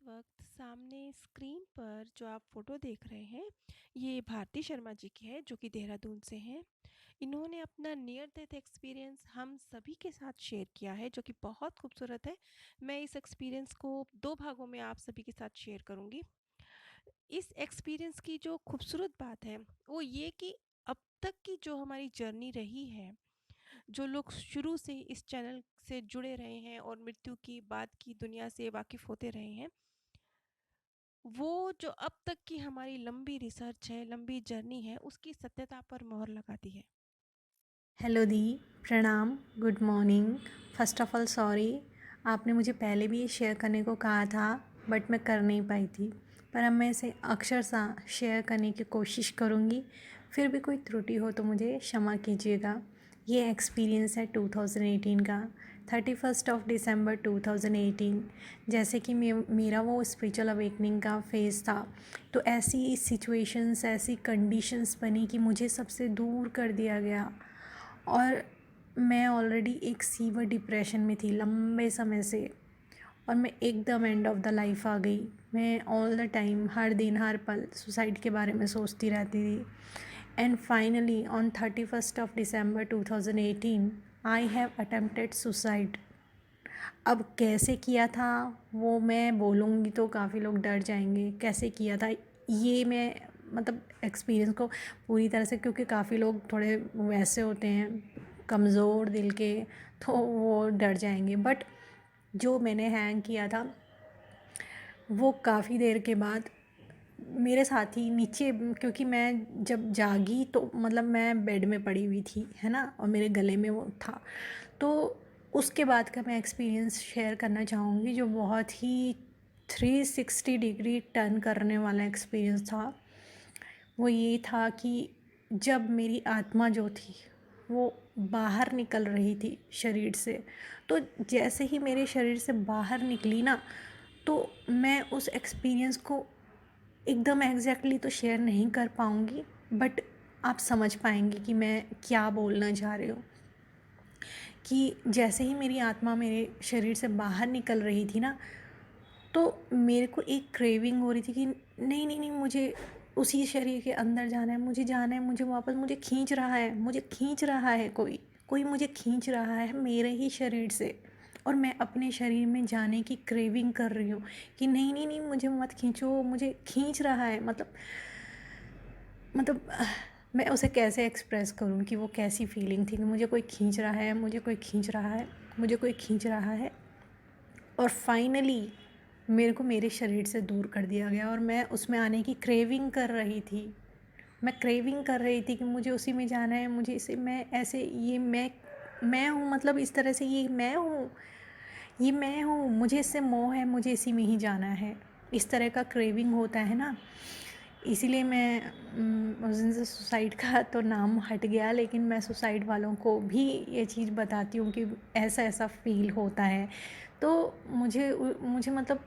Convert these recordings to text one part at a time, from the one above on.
वक्त सामने स्क्रीन पर जो आप फ़ोटो देख रहे हैं, ये भारती शर्मा जी की है, जो कि देहरादून से हैं। इन्होंने अपना नियर डेथ एक्सपीरियंस हम सभी के साथ शेयर किया है, जो कि बहुत खूबसूरत है। मैं इस एक्सपीरियंस को 2 भागों में आप सभी के साथ शेयर करूँगी। इस एक्सपीरियंस की जो खूबसूरत बात है, वो ये कि अब तक की जो हमारी जर्नी रही है, जो लोग शुरू से इस चैनल से जुड़े रहे हैं और मृत्यु की बाद की दुनिया से वाकिफ़ होते रहे हैं, वो जो अब तक की हमारी लंबी रिसर्च है, लंबी जर्नी है, उसकी सत्यता पर मोहर लगाती है। हेलो दी। प्रणाम। Good morning. First of all sorry, आपने मुझे पहले भी ये शेयर करने को कहा था बट मैं कर नहीं पाई थी। पर अब मैं इसे अक्षरशः शेयर करने की कोशिश करूँगी। फिर भी कोई त्रुटि हो तो मुझे क्षमा कीजिएगा। ये एक्सपीरियंस है 2018 का, 31 ऑफ दिसंबर 2018। जैसे कि मेरा वो स्पिरिचुअल अवेकनिंग का फेज़ था, तो ऐसी सिचुएशंस, ऐसी कंडीशंस बनी कि मुझे सबसे दूर कर दिया गया। और मैं ऑलरेडी एक सीवियर डिप्रेशन में थी लंबे समय से, और मैं एकदम एंड ऑफ द लाइफ आ गई। मैं ऑल द टाइम, हर दिन हर पल सुसाइड के बारे में सोचती रहती थी। And finally on 31 of December 2018 I have attempted suicide. अब कैसे किया था वो मैं बोलूँगी तो काफ़ी लोग डर जाएंगे। कैसे किया था ये मैं मतलब एक्सपीरियंस को पूरी तरह से, क्योंकि काफ़ी लोग थोड़े वैसे होते हैं कमज़ोर दिल के, तो वो डर जाएंगे। बट जो मैंने हैंग किया था वो काफ़ी देर के बाद मेरे साथ ही नीचे, क्योंकि मैं जब जागी तो मतलब मैं बेड में पड़ी हुई थी, है ना, और मेरे गले में वो था। तो उसके बाद का मैं एक्सपीरियंस शेयर करना चाहूँगी, जो बहुत ही 360 डिग्री टर्न करने वाला एक्सपीरियंस था। वो ये था कि जब मेरी आत्मा जो थी वो बाहर निकल रही थी शरीर से, तो जैसे ही मेरे शरीर से बाहर निकली ना, तो मैं उस एक्सपीरियंस को एकदम एग्जैक्टली तो शेयर नहीं कर पाऊँगी, बट आप समझ पाएंगे कि मैं क्या बोलना चाह रही हूँ। कि जैसे ही मेरी आत्मा मेरे शरीर से बाहर निकल रही थी ना, तो मेरे को एक क्रेविंग हो रही थी कि नहीं नहीं नहीं, मुझे उसी शरीर के अंदर जाना है, मुझे जाना है, मुझे वापस, मुझे खींच रहा है, मुझे खींच रहा है, कोई कोई मुझे खींच रहा है मेरे ही शरीर से। और मैं अपने शरीर में जाने की क्रेविंग कर रही हूँ कि नहीं नहीं नहीं, मुझे मत खींचो, मुझे खींच रहा है। मतलब मैं उसे कैसे एक्सप्रेस करूँ कि वो कैसी फीलिंग थी कि मुझे कोई खींच रहा है, मुझे कोई खींच रहा है, मुझे कोई खींच रहा है। और फाइनली मेरे को मेरे शरीर से दूर कर दिया गया, और मैं उसमें आने की क्रेविंग कर रही थी। मैं क्रेविंग कर रही थी कि मुझे उसी में जाना है, मुझे इसे, मैं ऐसे, ये मैं हूँ, मतलब इस तरह से ये मैं हूँ, ये मैं हूँ, मुझे इससे मोह है, मुझे इसी में ही जाना है। इस तरह का क्रेविंग होता है ना। इसीलिए मैं उस दिन से सुसाइड का तो नाम हट गया, लेकिन मैं सुसाइड वालों को भी ये चीज़ बताती हूँ कि ऐसा ऐसा फ़ील होता है। तो मुझे मतलब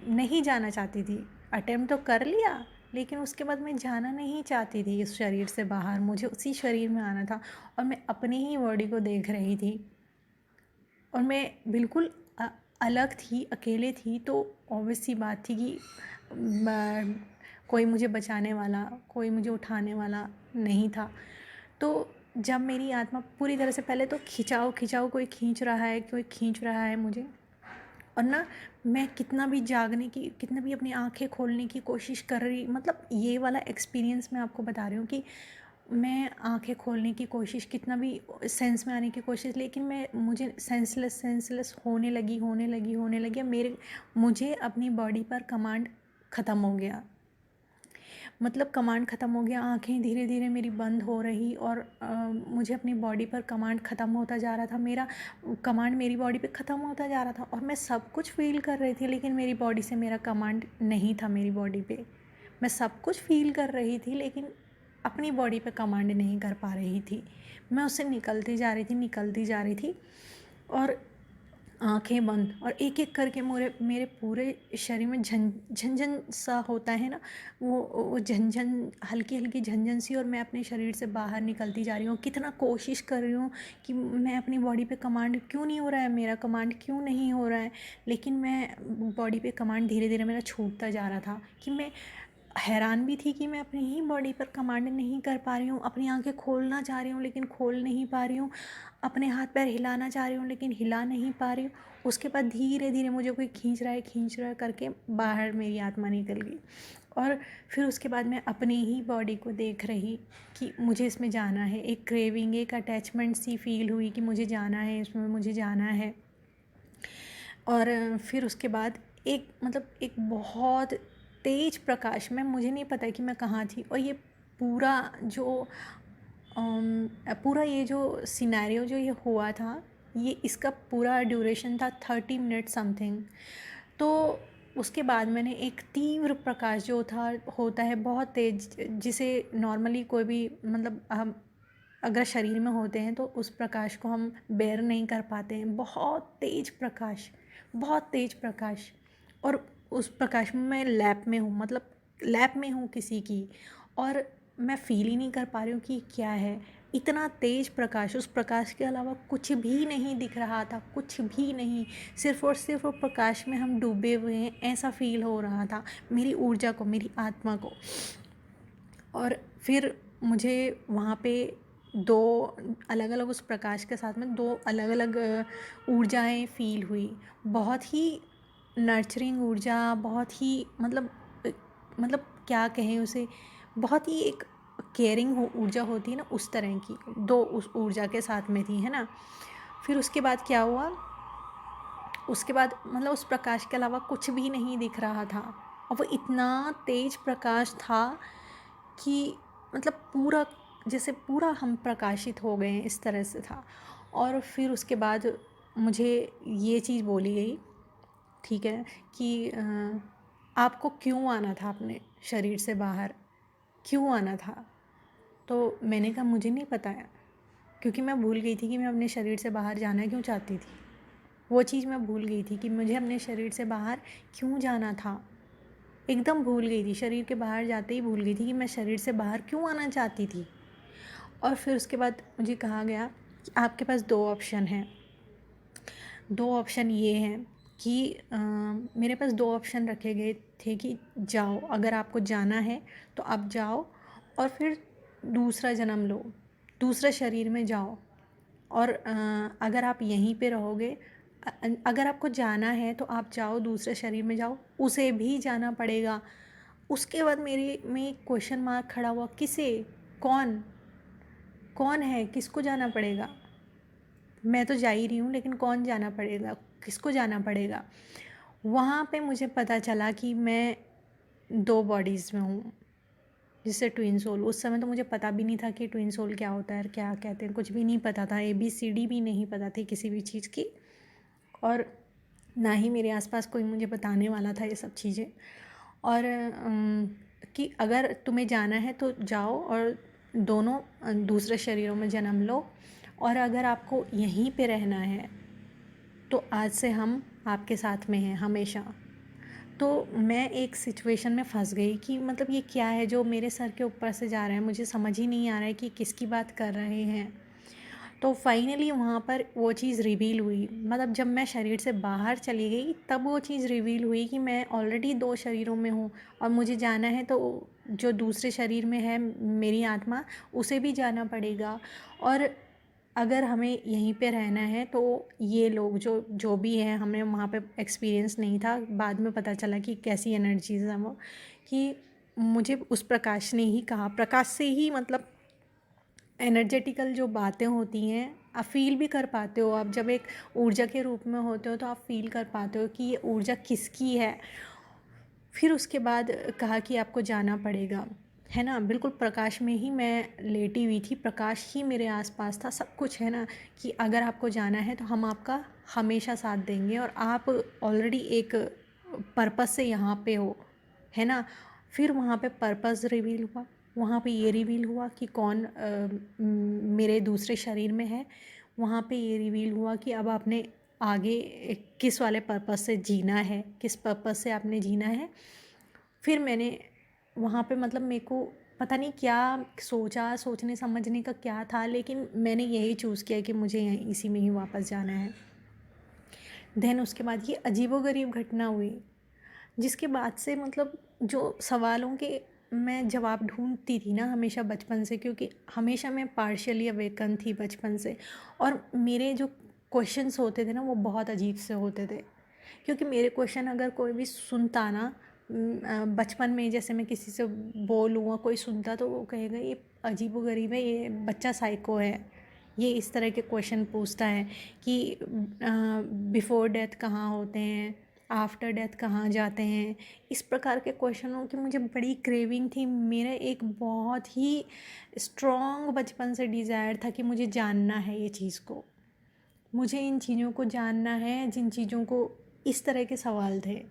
नहीं जाना चाहती थी। अटेम्प्ट तो कर लिया, लेकिन उसके बाद मैं जाना नहीं चाहती थी इस शरीर से बाहर, मुझे उसी शरीर में आना था। और मैं अपनी ही बॉडी को देख रही थी, और मैं बिल्कुल अलग थी, अकेले थी। तो ऑब्वियस सी बात थी कि कोई मुझे बचाने वाला, कोई मुझे उठाने वाला नहीं था। तो जब मेरी आत्मा पूरी तरह से, पहले तो खिंचाव खिंचाव, कोई खींच रहा है, कोई खींच रहा है मुझे। और ना, मैं कितना भी जागने की, कितना भी अपनी आँखें खोलने की कोशिश कर रही, मतलब ये वाला एक्सपीरियंस मैं आपको बता रही हूँ कि मैं आँखें खोलने की कोशिश, कितना भी सेंस में आने की कोशिश, लेकिन मुझे सेंसलेस होने लगी। मुझे अपनी बॉडी पर कमांड ख़त्म हो गया। मतलब कमांड ख़त्म हो गया, आँखें धीरे धीरे मेरी बंद हो रही, और मुझे अपनी बॉडी पर कमांड ख़त्म होता जा रहा था। मेरा कमांड मेरी बॉडी पे ख़त्म होता जा रहा था, और मैं सब कुछ फ़ील कर रही थी, लेकिन मेरी बॉडी से मेरा कमांड नहीं था मेरी बॉडी पे। मैं सब कुछ फ़ील कर रही थी, लेकिन अपनी बॉडी पे कमांड नहीं कर पा रही थी। मैं उससे निकलती जा रही थी, निकलती जा रही थी। और आंखें बंद और एक एक करके मेरे मेरे पूरे शरीर में झंझन सा होता है ना, वो झंझन, हल्की हल्की झंझन सी, और मैं अपने शरीर से बाहर निकलती जा रही हूँ। कितना कोशिश कर रही हूँ कि मैं अपनी बॉडी पे कमांड क्यों नहीं हो रहा है, मेरा कमांड क्यों नहीं हो रहा है, लेकिन मैं बॉडी पे कमांड धीरे धीरे मेरा छूटता जा रहा था। कि मैं हैरान भी थी कि मैं अपनी ही बॉडी पर कमांड नहीं कर पा रही हूँ। अपनी आंखें खोलना चाह रही हूँ लेकिन खोल नहीं पा रही हूँ। अपने हाथ पैर हिलाना चाह रही हूँ लेकिन हिला नहीं पा रही हूँ। उसके बाद धीरे धीरे मुझे कोई खींच रहा है करके बाहर मेरी आत्मा निकल गई। और फिर उसके बाद मैं अपनी ही बॉडी को देख रही कि मुझे इसमें जाना है। एक क्रेविंग, एक अटैचमेंट सी फील हुई कि मुझे जाना है इसमें, मुझे जाना है। और फिर उसके बाद एक बहुत तेज प्रकाश में, मुझे नहीं पता कि मैं कहाँ थी। और ये पूरा जो पूरा ये जो सिनेरियो जो ये हुआ था, ये इसका पूरा ड्यूरेशन था 30 मिनट समथिंग। तो उसके बाद मैंने एक तीव्र प्रकाश जो था, होता है बहुत तेज, जिसे नॉर्मली कोई भी, मतलब हम अगर शरीर में होते हैं तो उस प्रकाश को हम बेयर नहीं कर पाते हैं। बहुत तेज प्रकाश, बहुत तेज प्रकाश। और उस प्रकाश में मैं लैब में हूँ, मतलब लैब में हूँ किसी की, और मैं फील ही नहीं कर पा रही हूँ कि क्या है। इतना तेज प्रकाश, उस प्रकाश के अलावा कुछ भी नहीं दिख रहा था, कुछ भी नहीं। सिर्फ और सिर्फ वो प्रकाश में हम डूबे हुए हैं, ऐसा फील हो रहा था मेरी ऊर्जा को, मेरी आत्मा को। और फिर मुझे वहाँ पे दो अलग अलग, उस प्रकाश के साथ में दो अलग अलग ऊर्जाएं फील हुई। बहुत ही नर्चरिंग ऊर्जा, बहुत ही मतलब क्या कहें उसे, बहुत ही एक केयरिंग ऊर्जा होती है ना, उस तरह की दो उस ऊर्जा के साथ में थी, है ना। फिर उसके बाद क्या हुआ, उसके बाद मतलब उस प्रकाश के अलावा कुछ भी नहीं दिख रहा था। और वो इतना तेज प्रकाश था कि मतलब पूरा, जैसे पूरा हम प्रकाशित हो गए हैं, इस तरह से था। और फिर उसके बाद मुझे ये चीज़ बोली गई, ठीक है, कि आपको क्यों आना था अपने शरीर से बाहर, क्यों आना था। तो मैंने कहा मुझे नहीं पता है, क्योंकि मैं भूल गई थी कि मैं अपने शरीर से बाहर जाना क्यों चाहती थी। वो चीज़ मैं भूल गई थी कि मुझे अपने शरीर से बाहर क्यों जाना था। एकदम भूल गई थी, शरीर के बाहर जाते ही भूल गई थी कि मैं शरीर से बाहर क्यों आना चाहती थी। और फिर उसके बाद मुझे कहा गया कि आपके पास दो ऑप्शन हैं। दो ऑप्शन ये हैं कि मेरे पास दो ऑप्शन रखे गए थे कि जाओ, अगर आपको जाना है तो आप जाओ और फिर दूसरा जन्म लो, दूसरे शरीर में जाओ। और अगर आप यहीं पे रहोगे, अगर आपको जाना है तो आप जाओ, दूसरे शरीर में जाओ, उसे भी जाना पड़ेगा। उसके बाद मेरे में एक क्वेश्चन मार्क खड़ा हुआ, किसे, कौन, कौन है, किसको जाना पड़ेगा। मैं तो जा ही रही हूँ, लेकिन कौन जाना पड़ेगा, किसको जाना पड़ेगा। वहाँ पे मुझे पता चला कि मैं दो बॉडीज़ में हूँ, जिससे ट्विन सोल। उस समय तो मुझे पता भी नहीं था कि ट्विन सोल क्या होता है, क्या कहते हैं, कुछ भी नहीं पता था। ABCD भी नहीं पता थी किसी भी चीज़ की, और ना ही मेरे आसपास कोई मुझे बताने वाला था ये सब चीज़ें। और कि अगर तुम्हें जाना है तो जाओ और दोनों दूसरे शरीरों में जन्म लो, और अगर आपको यहीं पे रहना है तो आज से हम आपके साथ में हैं हमेशा। तो मैं एक सिचुएशन में फंस गई कि मतलब ये क्या है जो मेरे सर के ऊपर से जा रहा है, मुझे समझ ही नहीं आ रहा है कि किसकी बात कर रहे हैं। तो फाइनली वहाँ पर वो चीज़ रिवील हुई, मतलब जब मैं शरीर से बाहर चली गई तब वो चीज़ रिवील हुई कि मैं ऑलरेडी दो शरीरों में हूँ, और मुझे जाना है तो जो दूसरे शरीर में है मेरी आत्मा, उसे भी जाना पड़ेगा। और अगर हमें यहीं पे रहना है तो ये लोग जो जो भी हैं, हमें वहाँ पे एक्सपीरियंस नहीं था, बाद में पता चला कि कैसी एनर्जीज हैं वो, कि मुझे उस प्रकाश ने ही कहा, प्रकाश से ही मतलब एनर्जेटिकल जो बातें होती हैं आप फील भी कर पाते हो। आप जब एक ऊर्जा के रूप में होते हो तो आप फील कर पाते हो कि ये ऊर्जा किसकी है। फिर उसके बाद कहा कि आपको जाना पड़ेगा, है ना। बिल्कुल प्रकाश में ही मैं लेटी हुई थी, प्रकाश ही मेरे आसपास था, सब कुछ है ना, कि अगर आपको जाना है तो हम आपका हमेशा साथ देंगे, और आप ऑलरेडी एक पर्पस से यहाँ पे हो, है ना। फिर वहाँ पे पर्पस रिवील हुआ, वहाँ पे ये रिवील हुआ कि कौन मेरे दूसरे शरीर में है। वहाँ पे ये रिवील हुआ कि अब आपने आगे किस वाले पर्पस से जीना है, किस पर्पस से आपने जीना है। फिर मैंने वहाँ पे मतलब मेरे को पता नहीं क्या सोचा, सोचने समझने का क्या था, लेकिन मैंने यही चूज़ किया कि मुझे यहीं इसी में ही वापस जाना है। देन उसके बाद ये अजीबोगरीब घटना हुई, जिसके बाद से मतलब जो सवालों के मैं जवाब ढूंढती थी ना हमेशा बचपन से, क्योंकि हमेशा मैं पार्शियली अवेकन थी बचपन से, और मेरे जो क्वेश्चंस होते थे ना वो बहुत अजीब से होते थे। क्योंकि मेरे क्वेश्चन अगर कोई भी सुनता ना, बचपन में जैसे मैं किसी से बोलूँ, कोई सुनता तो वो कहेगा ये अजीबोगरीब है, ये बच्चा साइको है, ये इस तरह के क्वेश्चन पूछता है कि बिफोर डेथ कहाँ होते हैं, आफ्टर डेथ कहाँ जाते हैं। इस प्रकार के क्वेश्चनों की मुझे बड़ी क्रेविंग थी। मेरा एक बहुत ही स्ट्रॉन्ग बचपन से डिज़ायर था कि मुझे जानना है ये चीज़ को, मुझे इन चीज़ों को जानना है, जिन चीज़ों को इस तरह के सवाल थे।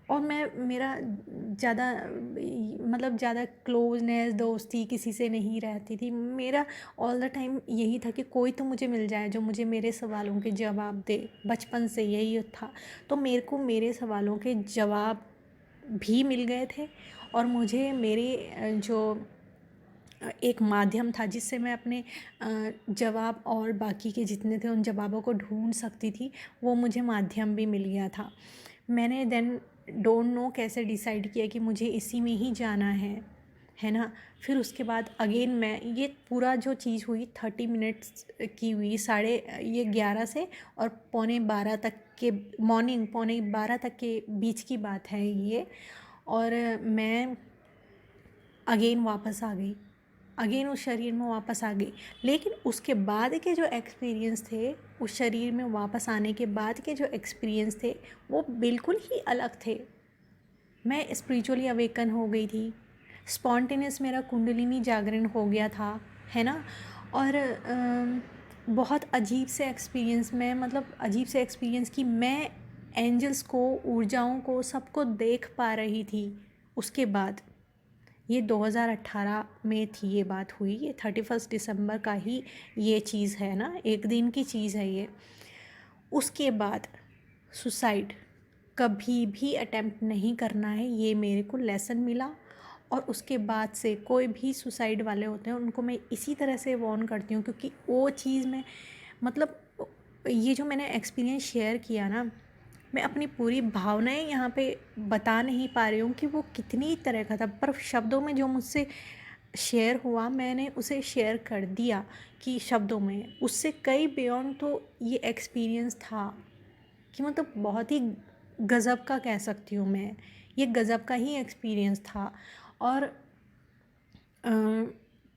और मैं मेरा ज़्यादा मतलब ज़्यादा क्लोजनेस दोस्ती किसी से नहीं रहती थी। मेरा ऑल द टाइम यही था कि कोई तो मुझे मिल जाए जो मुझे मेरे सवालों के जवाब दे। बचपन से यही था। तो मेरे को मेरे सवालों के जवाब भी मिल गए थे, और मुझे मेरे जो एक माध्यम था जिससे मैं अपने जवाब और बाकी के जितने थे उन जवाबों को ढूंढ सकती थी, वो मुझे माध्यम भी मिल गया था। मैंने देन डोंट नो कैसे डिसाइड किया कि मुझे इसी में ही जाना है ना। फिर उसके बाद अगेन मैं ये पूरा जो चीज़ हुई 30 मिनट्स की हुई, 11:30 से और 11:45 तक के, मॉर्निंग 11:45 तक के बीच की बात है ये। और मैं अगेन वापस आ गई, अगेन उस शरीर में वापस आ गई। लेकिन उसके बाद के जो एक्सपीरियंस थे, उस शरीर में वापस आने के बाद के जो एक्सपीरियंस थे वो बिल्कुल ही अलग थे। मैं स्पिरिचुअली अवेकन हो गई थी, स्पॉन्टेनियस मेरा कुंडलिनी जागरण हो गया था, है ना। और बहुत अजीब से एक्सपीरियंस, मैं मतलब अजीब से एक्सपीरियंस कि मैं एंजल्स को, ऊर्जाओं को, सबको देख पा रही थी। उसके बाद ये 2018 में थी ये बात हुई, ये 31 दिसंबर का ही ये चीज़ है ना, एक दिन की चीज़ है ये। उसके बाद सुसाइड कभी भी अटेम्प्ट नहीं करना है, ये मेरे को लेसन मिला। और उसके बाद से कोई भी सुसाइड वाले होते हैं उनको मैं इसी तरह से वार्न करती हूँ, क्योंकि वो चीज़ में मतलब ये जो मैंने एक्सपीरियंस शेयर किया ना, मैं अपनी पूरी भावनाएं यहाँ पे बता नहीं पा रही हूँ कि वो कितनी तरह का था, पर शब्दों में जो मुझसे शेयर हुआ मैंने उसे शेयर कर दिया कि शब्दों में, उससे कई बियॉन्ड तो ये एक्सपीरियंस था कि मतलब बहुत ही गज़ब का कह सकती हूँ मैं, ये गज़ब का ही एक्सपीरियंस था। और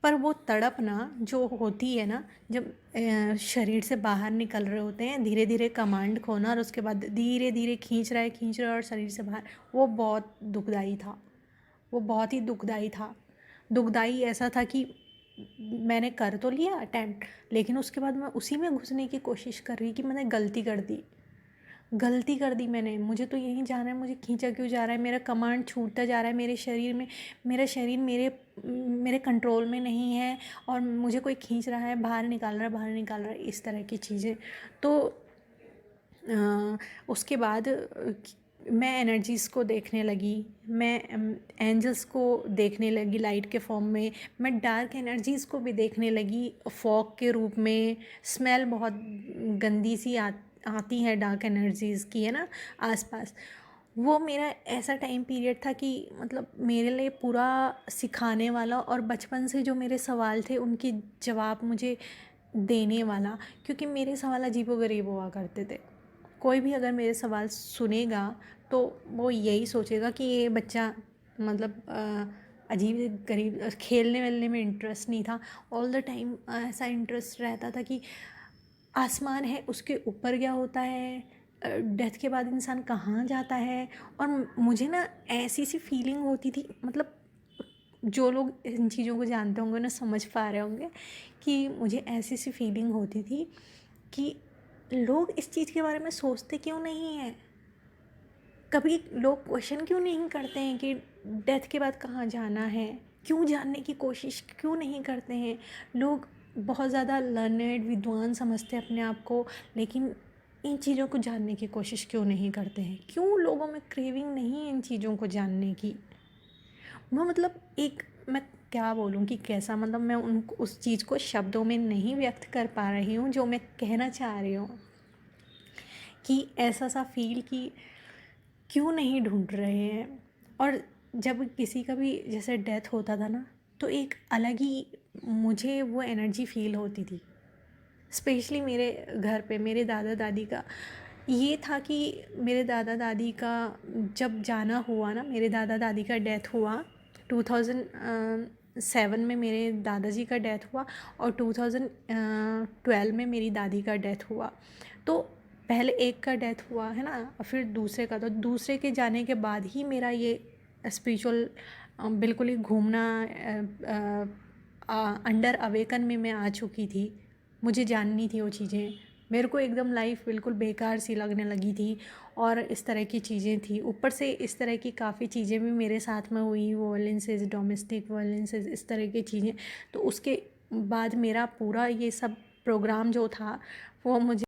पर वो तड़प ना जो होती है ना, जब शरीर से बाहर निकल रहे होते हैं, धीरे धीरे कमांड खोना और उसके बाद धीरे धीरे खींच रहा है और शरीर से बाहर, वो बहुत दुखदाई था, वो बहुत ही दुखदाई था। दुखदाई ऐसा था कि मैंने कर तो लिया अटेम्प्ट, लेकिन उसके बाद मैं उसी में घुसने की कोशिश कर रही कि मैंने गलती कर दी मैंने, मुझे तो यहीं जाना है, मुझे खींचा क्यों जा रहा है, मेरा कमांड छूटता जा रहा है मेरे शरीर में, मेरा शरीर मेरे कंट्रोल में नहीं है और मुझे कोई खींच रहा है, बाहर निकाल रहा है, इस तरह की चीज़ें। तो उसके बाद मैं एनर्जीज़ को देखने लगी, मैं एंजल्स को देखने लगी लाइट के फॉर्म में, मैं डार्क एनर्जीज़ को भी देखने लगी फॉग के रूप में। स्मेल बहुत गंदी सी आती है डार्क एनर्जीज़ की, है ना, आसपास। वो मेरा ऐसा टाइम पीरियड था कि मतलब मेरे लिए पूरा सिखाने वाला, और बचपन से जो मेरे सवाल थे उनके जवाब मुझे देने वाला, क्योंकि मेरे सवाल अजीबोगरीब हुआ करते थे। कोई भी अगर मेरे सवाल सुनेगा तो वो यही सोचेगा कि ये बच्चा मतलब अजीब गरीब, खेलने वेलने में इंटरेस्ट नहीं था। ऑल द टाइम ऐसा इंटरेस्ट रहता था कि आसमान है उसके ऊपर क्या होता है, डेथ के बाद इंसान कहाँ जाता है। और मुझे ना ऐसी सी फीलिंग होती थी, मतलब जो लोग इन चीज़ों को जानते होंगे उन्हें समझ पा रहे होंगे कि मुझे ऐसी सी फीलिंग होती थी कि लोग इस चीज़ के बारे में सोचते क्यों नहीं हैं, कभी लोग क्वेश्चन क्यों नहीं करते हैं कि डेथ के बाद कहाँ जाना है, क्यों जानने की कोशिश क्यों नहीं करते हैं लोग। बहुत ज़्यादा लर्नेड विद्वान समझते हैं अपने आप को, लेकिन इन चीज़ों को जानने की कोशिश क्यों नहीं करते हैं? क्यों लोगों में क्रेविंग नहीं है इन चीज़ों को जानने की? वो मतलब एक, मैं क्या बोलूँ कि कैसा, मतलब मैं उन उस चीज़ को शब्दों में नहीं व्यक्त कर पा रही हूँ जो मैं कहना चाह रही हूँ, कि ऐसा सा फील कि क्यों नहीं ढूंढ रहे हैं। और जब किसी का भी जैसे डेथ होता था ना, तो एक अलग ही मुझे वो एनर्जी फील होती थी। स्पेशली मेरे घर पे मेरे दादा दादी का ये था कि मेरे दादा दादी का जब जाना हुआ ना, मेरे दादा दादी का डेथ हुआ 2007 में, मेरे दादाजी का डेथ हुआ, और 2012 में मेरी दादी का डेथ हुआ। तो पहले एक का डेथ हुआ है ना, और फिर दूसरे का, तो दूसरे के जाने के बाद ही मेरा ये स्पिरिचुअल बिल्कुल ही घूमना अंडर अवेकन में मैं आ चुकी थी। मुझे जाननी थी वो चीज़ें। मेरे को एकदम लाइफ बिल्कुल बेकार सी लगने लगी थी, और इस तरह की चीज़ें थी। ऊपर से इस तरह की काफ़ी चीज़ें भी मेरे साथ में हुई, वॉयलेंसेस, डोमेस्टिक वॉयलेंसेस, इस तरह की चीज़ें। तो उसके बाद मेरा पूरा ये सब प्रोग्राम जो था वो मुझे